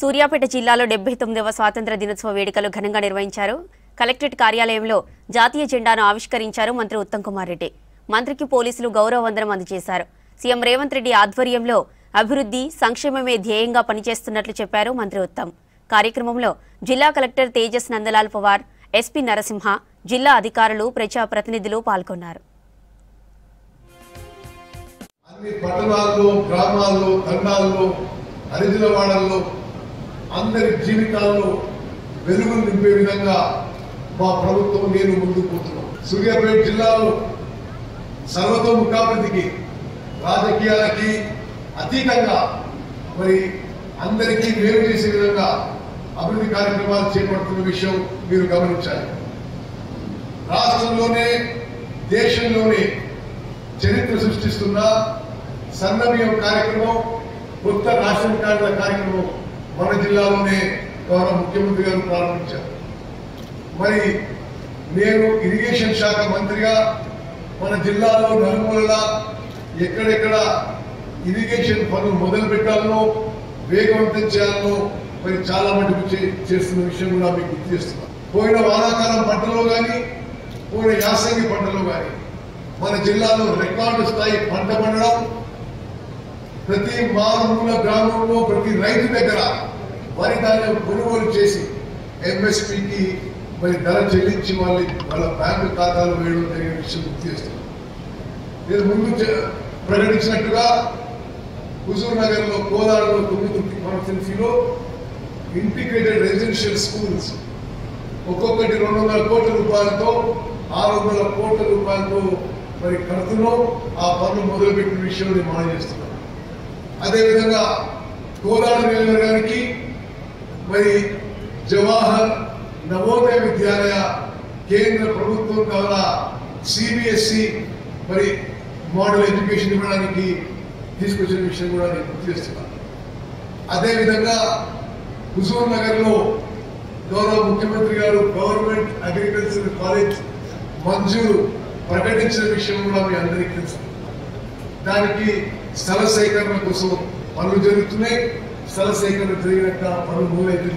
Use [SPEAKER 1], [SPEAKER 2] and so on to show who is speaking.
[SPEAKER 1] సూర్యాపేట జిల్లాలో 79వ స్వాతంత్ర దినోత్సవ వేడుకలు ఘనంగా నిర్వహించారు. కలెక్టరేట్ కార్యాలయంలో జాతీయ జెండాను ఆవిష్కరించారు మంత్రి ఉత్తమ్ కుమార్ రెడ్డి. మంత్రికి పోలీసులు గౌరవ వందనం అందజేశారు. సీఎం రేవంత్ రెడ్డి ఆధ్వర్యంలో అభివృద్ధి, సంక్షేమమే ధ్యేయంగా పనిచేస్తున్నట్లు చెప్పారు మంత్రి ఉత్తమ్. కార్యక్రమంలో జిల్లా కలెక్టర్ తేజస్ నందలాల్ పవార్, ఎస్పీ నరసింహ, జిల్లా అధికారులు, ప్రజా ప్రతినిధులు పాల్గొన్నారు.
[SPEAKER 2] అన్ని పట్టణాల్లో, గ్రామాల్లో, తండాల్లో, హరిజనవాడల్లో అందరి జీవితాల్లో వెలుగులు నింపే విధంగా మా ప్రభుత్వం నేను ముందుకు పోతున్నాం. సూర్యాపేట జిల్లాలో సర్వతోముఖాభివృద్ధికి, రాజకీయాలకి అతీతంగా మరి అందరికీ మేలు చేసే విధంగా అభివృద్ధి కార్యక్రమాలు చేపడుతున్న విషయం మీరు గమనించాలి. రాష్ట్రంలోనే, దేశంలోనే చరిత్ర సృష్టిస్తున్న సన్నబియ్యం కార్యక్రమం, కొత్త రేషన్ కార్డుల కార్యక్రమం మన జిల్లాలోనే గౌరవ ముఖ్యమంత్రి గారు ప్రారంభించారు. మరి నేను ఇరిగేషన్ శాఖ మంత్రిగా మన జిల్లాలో నలుమూలలా ఎక్కడెక్కడ ఇరిగేషన్ పనులు మొదలు పెట్టాలనో, వేగవంతం చేయాలనో మరి చాలా మటుకు చేస్తున్న విషయం కూడా మీకు గుర్తు చేస్తున్నాను. పోయిన వానాకాలం పంటలో కానీ, పోయిన యాసంగి పంటలో కానీ మన జిల్లాలో రికార్డు స్థాయి పంట పండడం, ప్రతి మారుమూల గ్రామంలో ప్రతి రైతు దగ్గర వరి ధాన్యం కొనుగోలు చేసి ఎంఎస్పీకి మరి ధర చెల్లించి వాళ్ళ బ్యాంకు ఖాతాలో వేయడం జరిగిన విషయం గుర్తు చేస్తున్నాం. నేను ముందు ప్రకటించినట్టుగా హుజూర్ నగర్ లో, కోదాడలో 9 కాన్స్టిట్యున్సీలో ఇంటిగ్రేటెడ్ రెసిడెన్షియల్ స్కూల్స్ ఒక్కొక్కటి 200 కోట్ల రూపాయలతో, 600 కోట్ల రూపాయలతో మరి కడుతున్నాం. ఆ పనులు మొదలుపెట్టిన విషయం నేను మనం చేస్తున్నాను. అదేవిధంగా కోదాడ నిలవడానికి మరి జవహర్ నవోదయ విద్యాలయ కేంద్ర ప్రభుత్వం ద్వారా సిబిఎస్ఈ మరి మోడల్ ఎడ్యుకేషన్ ఇవ్వడానికి తీసుకొచ్చిన విషయం కూడా నేను గుర్తు చేస్తున్నాను. అదేవిధంగా హుజూర్ నగర్ లో గౌరవ ముఖ్యమంత్రి గారు గవర్నమెంట్ అగ్రికల్చర్ కాలేజ్ మంజూరు ప్రకటించిన విషయం కూడా మీ అందరికీ తెలుసు. దానికి స్థల సేకరణ కోసం పనులు జరుగుతున్నాయి. స్థల సేకరణ జరిగినాక పనులు మొదలైతే